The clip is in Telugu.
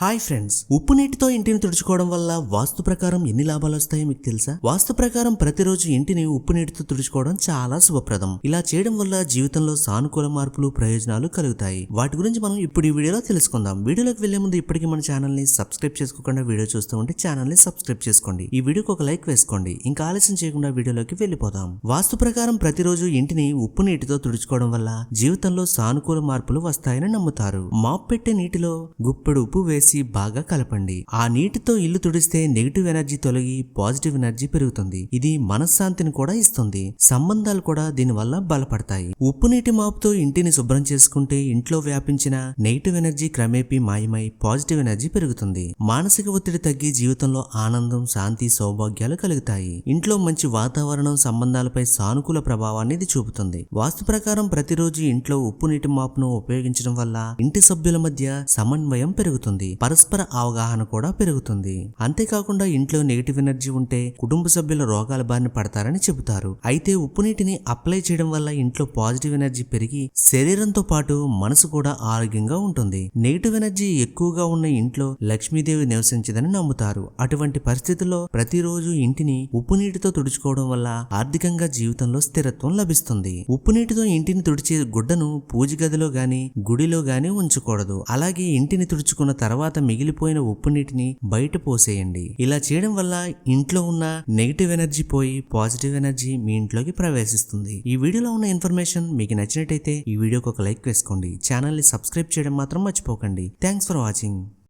హాయ్ ఫ్రెండ్స్, ఉప్పు నీటితో ఇంటిని తుడుచుకోవడం వల్ల వాస్తు ప్రకారం ఎన్ని లాభాలు వస్తాయో మీకు తెలుసా? వాస్తు ప్రకారం ప్రతిరోజు ఇంటిని ఉప్పు నీటితో తుడుచుకోవడం చాలా శుభప్రదం. ఇలా చేయడం వల్ల జీవితంలో సానుకూల మార్పులు, ప్రయోజనాలు కలుగుతాయి. వాటి గురించి మనం ఇప్పుడు ఈ వీడియోలో తెలుసుకుందాం. వీడియోలోకి వెళ్లే ముందు ఇప్పటికీ మన ఛానల్ ని సబ్స్క్రైబ్ చేసుకోకుండా వీడియో చూస్తూ ఉంటే ఛానల్ ని సబ్స్క్రైబ్ చేసుకోండి. ఈ వీడియోకి ఒక లైక్ వేసుకోండి. ఇంకా ఆలస్యం చేయకుండా వీడియోలోకి వెళ్ళిపోదాం. వాస్తు ప్రకారం ప్రతిరోజు ఇంటిని ఉప్పు నీటితో తుడుచుకోవడం వల్ల జీవితంలో సానుకూల మార్పులు వస్తాయని నమ్ముతారు. మాప్ పెట్టే నీటిలో గుప్పెడు ఉప్పు వేసి బాగా కలపండి. ఆ నీటితో ఇల్లు తుడిస్తే నెగిటివ్ ఎనర్జీ తొలగి పాజిటివ్ ఎనర్జీ పెరుగుతుంది. ఇది మనశ్శాంతిని కూడా ఇస్తుంది. సంబంధాలు కూడా దీనివల్ల బలపడతాయి. ఉప్పు నీటి మాపుతో ఇంటిని శుభ్రం చేసుకుంటే ఇంట్లో వ్యాపించిన నెగిటివ్ ఎనర్జీ క్రమేపీ మాయమై పాజిటివ్ ఎనర్జీ పెరుగుతుంది. మానసిక ఒత్తిడి తగ్గి జీవితంలో ఆనందం, శాంతి, సౌభాగ్యాలు కలుగుతాయి. ఇంట్లో మంచి వాతావరణం సంబంధాలపై సానుకూల ప్రభావాన్ని ఇది చూపుతుంది. వాస్తు ప్రకారం ప్రతిరోజు ఇంట్లో ఉప్పు నీటి మాపును ఉపయోగించడం వల్ల ఇంటి సభ్యుల మధ్య సమన్వయం పెరుగుతుంది. పరస్పర అవగాహన కూడా పెరుగుతుంది. అంతేకాకుండా ఇంట్లో నెగిటివ్ ఎనర్జీ ఉంటే కుటుంబ సభ్యుల రోగాల బారిన పడతారని చెబుతారు. అయితే ఉప్పు నీటిని అప్లై చేయడం వల్ల ఇంట్లో పాజిటివ్ ఎనర్జీ పెరిగి శరీరంతో పాటు మనసు కూడా ఆరోగ్యంగా ఉంటుంది. నెగిటివ్ ఎనర్జీ ఎక్కువగా ఉన్న ఇంట్లో లక్ష్మీదేవి నివసించదని నమ్ముతారు. అటువంటి పరిస్థితుల్లో ప్రతిరోజు ఇంటిని ఉప్పు నీటితో తుడుచుకోవడం వల్ల ఆర్థికంగా జీవితంలో స్థిరత్వం లభిస్తుంది. ఉప్పు నీటితో ఇంటిని తుడిచే గుడ్డను పూజ గదిలో గాని, గుడిలో గాని ఉంచకూడదు. అలాగే ఇంటిని తుడుచుకున్న తర్వాత మిగిలిపోయిన ఉప్పు నీటిని బయట పోసేయండి. ఇలా చేయడం వల్ల ఇంట్లో ఉన్న నెగిటివ్ ఎనర్జీ పోయి పాజిటివ్ ఎనర్జీ మీ ఇంట్లోకి ప్రవేశిస్తుంది. ఈ వీడియోలో ఉన్న ఇన్ఫర్మేషన్ మీకు నచ్చినట్టయితే ఈ వీడియోకి ఒక లైక్ వేసుకోండి. ఛానల్ ని సబ్స్క్రైబ్ చేయడం మాత్రం మర్చిపోకండి. Thanks for watching.